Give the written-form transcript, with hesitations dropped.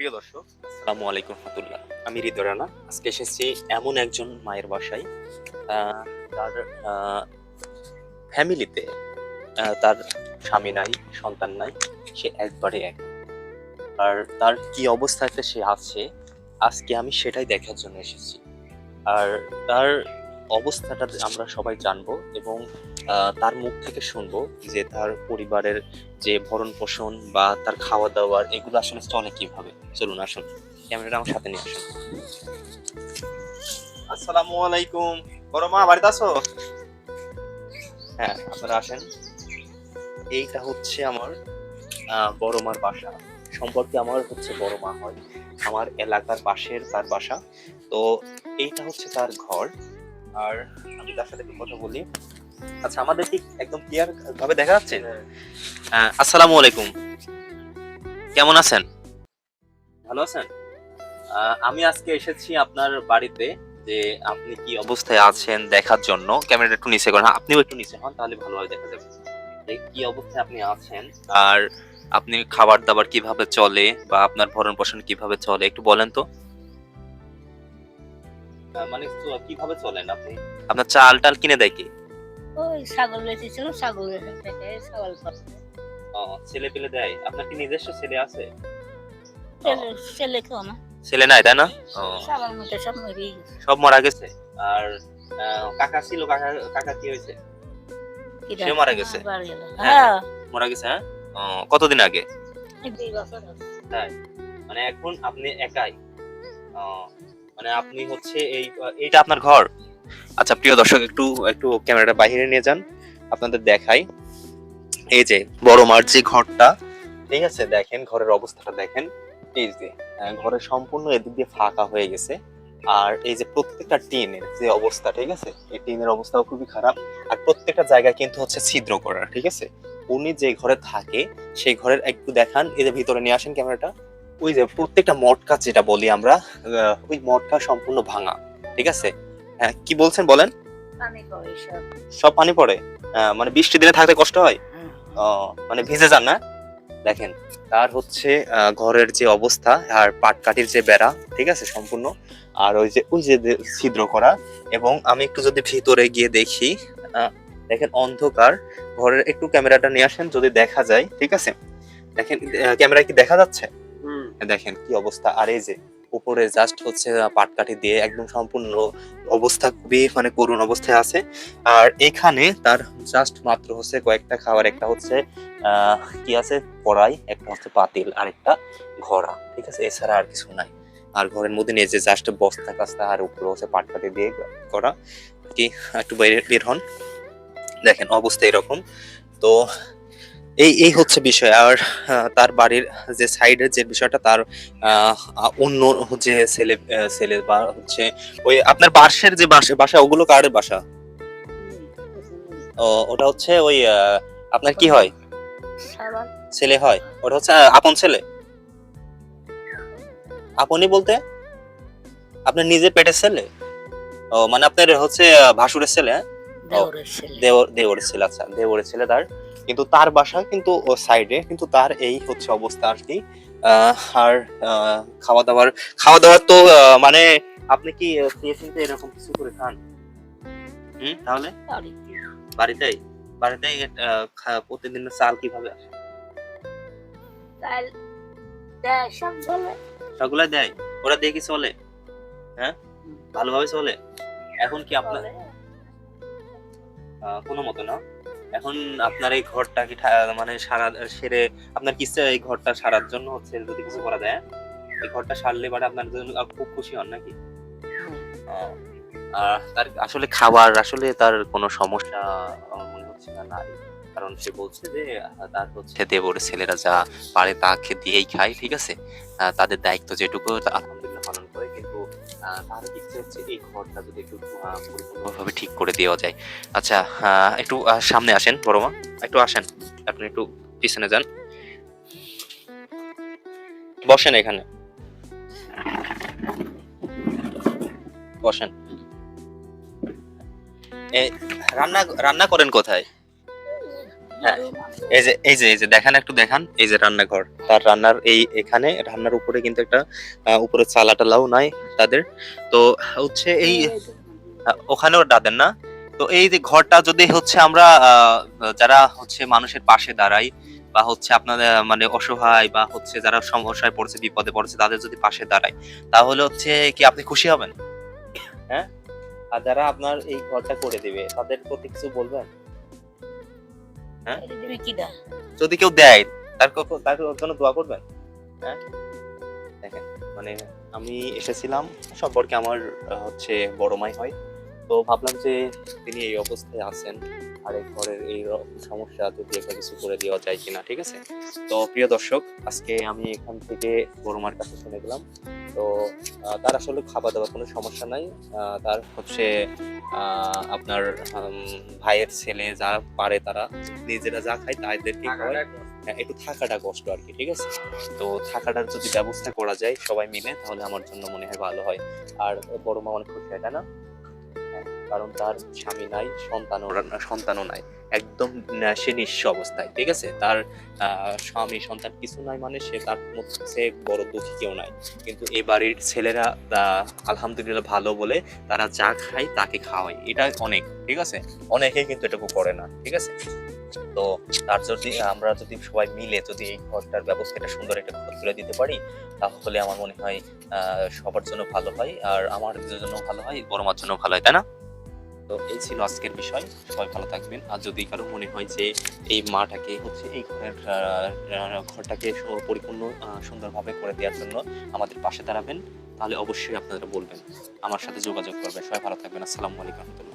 প্রিয় দর্শক, আসসালামু আলাইকুম রহমতুল্লাহ। আমি হৃদয় রানা। আজকে এসেছি এমন একজন মায়ের বাসায়। তার ফ্যামিলিতে তার স্বামী নাই, সন্তান নাই, সে একবারে এক। আর তার কি অবস্থাতে সে আছে, আজকে আমি সেটাই দেখার জন্য এসেছি। আর তার অবস্থাটা আমরা সবাই জানবো এবং তার মুখ থেকে শুনবো যে তার পরিবারের যে ভরণ পোষণ বা তার খাওয়া দাওয়ার এগুলো আসলে চলে কিভাবে। চলুন আসুন, ক্যামেরাটা আমার সাথে নিয়ে আসুন। আসসালামু আলাইকুম। বড় মা বাড়িতে আছো? হ্যাঁ, আপনারা আসেন। এইটা হচ্ছে আমার বড় মার বাসা। সম্পর্কে আমার হচ্ছে বড় মা হয়, আমার এলাকার পাশের তার বাসা। তো এইটা হচ্ছে তার ঘর। আর আমি তার সাথে একটু কথা বলি। আচ্ছা, আমাদের ঠিক একদম ক্লিয়ার ভাবে দেখা যাচ্ছে? আসসালামু আলাইকুম। কেমন আছেন? ভালো আছেন? আমি আজকে এসেছি আপনার বাড়িতে, যে আপনি কি অবস্থায় আছেন দেখার জন্য। ক্যামেরাটা একটু নিচে করেন, আপনিও একটু নিচে হন, তাহলে ভালোভাবে দেখা যাবে যে কি অবস্থায় আপনি আছেন। আর আপনি খাবার দাবার কিভাবে চলে বা আপনার ভরণ পোষণ কিভাবে চলে একটু বলেন তো। মানে কিভাবে চলেন আপনি? আপনার চাল টাল কিনে দেয় কি? ওই ছাগল বেঁচেছিল, ছাগলের থেকে ছাগল করতে ছেলে পেলে দেয়? আপনার কি নিজস্ব ছেলে আছে? ছেলে কেউ না, ছেলে নাই, তাই না? সবার মধ্যে সব মরেই গেছে। সব মারা গেছে। আর কাকা ছিল, কাকা কাকা কি হয়েছে? কিরা সে মারা গেছে? বাড়ি গেল। হ্যাঁ, হ্যাঁ, মারা গেছে। হ্যাঁ, কতদিন আগে? এই 2 বছর হলো। তাই? মানে এখন আপনি একাই? মানে আপনি হচ্ছে এইটা আপনার ঘর? আচ্ছা প্রিয় দর্শক, একটু একটু ক্যামেরাটা বাইরে নিয়ে যান, আপনাদের দেখাই। এই যে বড় মার যে ঘরটা, ঠিক আছে, দেখেন ঘরের অবস্থাটা দেখেন। এই যে ঘরের সম্পূর্ণ এদিক দিয়ে ফাঁকা হয়ে গেছে। আর এই যে প্রত্যেকটা টিনের যে অবস্থা, ঠিক আছে, এই টিনের অবস্থাও খুবই খারাপ। আর প্রত্যেকটা জায়গায় কিন্তু হচ্ছে ছিদ্র করা, ঠিক আছে। উনি যে ঘরে থাকে সেই ঘরের একটু দেখান, এই যে ভিতরে নিয়ে আসেন ক্যামেরাটা। ওই যে প্রত্যেকটা মটকা যেটা বলি আমরা, ওই মটকা সম্পূর্ণ ভাঙা, ঠিক আছে। হ্যাঁ, কি বলছেন বলেন। পানি পড়ে সব। সব পানি পড়ে? মানে বৃষ্টি দিনে থাকতে কষ্ট হয়? হুম। মানে ভিজে যান না? দেখেন তার হচ্ছে ঘরের যে অবস্থা, আর পাটকাঠির যে বেড়া, ঠিক আছে, সম্পূর্ণ। আর ওই যে ছিদ্র করা। এবং আমি একটু যদি ভিতরে গিয়ে দেখি, দেখেন অন্ধকার ঘরের। একটু ক্যামেরাটা নিয়ে আসেন, যদি দেখা যায়, ঠিক আছে। দেখেন ক্যামেরায় কি দেখা যাচ্ছে? দেখেন কি অবস্থা। আর এই যে উপরে জাস্ট হচ্ছে পাটকাঠি দিয়ে একদম সম্পূর্ণ অবস্থা খুবই মানে করুণ অবস্থায় আছে। আর এখানে তার জাস্ট মাত্র হচ্ছে কয়েকটা খাবার, একটা হচ্ছে কি আছে, কড়াই, একটা হচ্ছে পাতিল, আর একটা ঘড়া, ঠিক আছে, এছাড়া আর কিছু নাই। আর ঘরের মধ্যে নিয়ে যে জাস্ট বস্তা কাস্তা, আর উপরে হচ্ছে পাটকাঠি দিয়ে করা কি। একটু বাইরে বের হন, দেখেন অবস্থা এরকম। তো এই এই হচ্ছে বিষয়। আর তার বাড়ির যে সাইডের যে বিষয়টা, তার অন্য যে ছেলে বা হচ্ছে ওই আপনার পাশের যে বাসা, ওগুলো কার বাসা? ওটা হচ্ছে ওই আপনার কি হয়? সবার ছেলে হয়? ওটা হচ্ছে আপন ছেলে? আপনই বলতে আপনার নিজের পেটের ছেলে? ও মানে আপনার হচ্ছে ভাসুরের ছেলে? হ্যাঁ? দেওরের ছেলে। দেওরের ছেলে। আচ্ছা, দেওরের ছেলে তার। কিন্তু তার বাসা কিন্তু ও সাইডে, কিন্তু তার এই হচ্ছে অবস্থা আর কি। আর খাওয়া দাওয়ার তো মানে আপনি কি খেয়ে চিনতে এরকম কিছু করে খান? তাহলে বাড়িতে বাড়িতেই বাড়িতেই প্রতিদিন চাল কিভাবে আসে? চাল দেয়, সব চলে। সবগুলা দেয়? ওরা দিয়ে কি চলে? হ্যাঁ, ভালোভাবে চলে? এখন কি আপনার চলে। কোনো মতো না? এখন আপনার এই ঘরটা কি মানে সেরে আপনার কি ইচ্ছে এই ঘরটা সারার জন্য হচ্ছে যদি কিছু করা যায়, হ্যাঁ? এই ঘরটা সারলে বাট আপনার জন্য খুব খুশি হন নাকি? হুম। তার আসলে খাবার আসলে তার কোনো সমস্যা আমার মনে হচ্ছে না নাই। কারণ সে বলছে যে তার হচ্ছে দেবরের ছেলেরা যা পারে তা দিয়েই খায়, ঠিক আছে। তাদের দায়িত্ব যেটুকু আলহামদুলিল্লাহ পালন করে। কিন্তু তার ইচ্ছে হচ্ছে এই ঘরটা যদি একটু পরিপূর্ণভাবে ঠিক করে দেওয়া যায়। আচ্ছা, একটু সামনে আসেন বড় মা, একটু আসেন। আপনি একটু পিছনে যান, বসেন এখানে, বসেন। রান্না রান্না করেন কোথায়? হ্যাঁ, এই যে দেখেন, একটু দেখান, এই যে রান্নাঘর, তার রান্নার এখানে রান্নার উপরে কিন্তু একটা উপরে চালা টালাও নাই তাদের। তো হচ্ছে এই ওখানেও দাদেন না। তো এই যে ঘরটা যদি হচ্ছে আমরা যারা হচ্ছে মানুষের পাশে দাঁড়াই, বা হচ্ছে আপনাদের মানে অসহায়, বা হচ্ছে যারা সমস্যায় পড়ছে, বিপদে পড়ছে, তাদের যদি পাশে দাঁড়াই, তাহলে হচ্ছে কি আপনি খুশি হবেন? হ্যাঁ, আর যারা আপনার এই ঘরটা করে দিবে তাদের প্রতি কিছু বলবেন? হ্যাঁ, এটা দিবি কিনা? যদি কেউ দেয় তার জন্য দোয়া করবেন? হ্যাঁ, দেখেন, মানে আমি এসেছিলাম সম্পর্কে আমার হচ্ছে বড় মাই হয়। তো ভাবলাম যে তিনি এই অবস্থায় আছেন, আর এই ঘরের এই সমস্যা যদি একটা কিছু করে দেওয়া যায় কিনা, ঠিক আছে? তো প্রিয় দর্শক, আজকে আমি এখান থেকে বড় মার কাছে শুনে গেলাম। তো তার আসলে খাওয়া দাওয়ার কোনো সমস্যা নাই। তার হচ্ছে আপনার ভাইয়ের ছেলে যা পারে তারা নিজেরা যা খায় তাদেরকে খাওয়ায়। হ্যাঁ, একটু থাকাটা কষ্ট আর কি, ঠিক আছে? তো থাকাটার যদি ব্যবস্থা করা যায় সবাই মিলে, তাহলে আমার জন্য মনে হয় ভালো হয়। আর বড় মা অনেক খুশি হয়, তাই না? হ্যাঁ, কারণ তার স্বামী নাই, সন্তানও নাই, একদম সে নিঃস্ব অবস্থায়, ঠিক আছে? তার স্বামী সন্তান কিছু নাই, মানে সে তার মধ্যে বড় দুঃখী কেউ নাই। কিন্তু এই বাড়ির ছেলেরা আলহামদুলিল্লাহ ভালো বলে তারা যা খায় তাকে খাওয়ায়, এটা অনেক, ঠিক আছে? অনেকেই কিন্তু এটুকু করে না, ঠিক আছে? তো তার যদি আমরা যদি সবাই মিলে যদি এই ঘরটার ব্যবস্থাটা সুন্দর একটা ঘর তুলে দিতে পারি, তাহলে আমার মনে হয় সবার জন্য ভালো হয়, আর আমার জন্য ভালো হয়, বড় মার জন্য ভালো হয়, তাই না? তো এই ছিল আজকের বিষয়। সবাই ভালো থাকবেন। আর যদি কারো মনে হয় যে এই মাটাকে হচ্ছে এই ঘরের ঘরটাকে পরিপূর্ণ সুন্দরভাবে করে দেওয়ার জন্য আমাদের পাশে দাঁড়াবেন, তাহলে অবশ্যই আপনারা বলবেন, আমার সাথে যোগাযোগ করবেন। সবাই ভালো থাকবেন। আসসালামু আলাইকুম।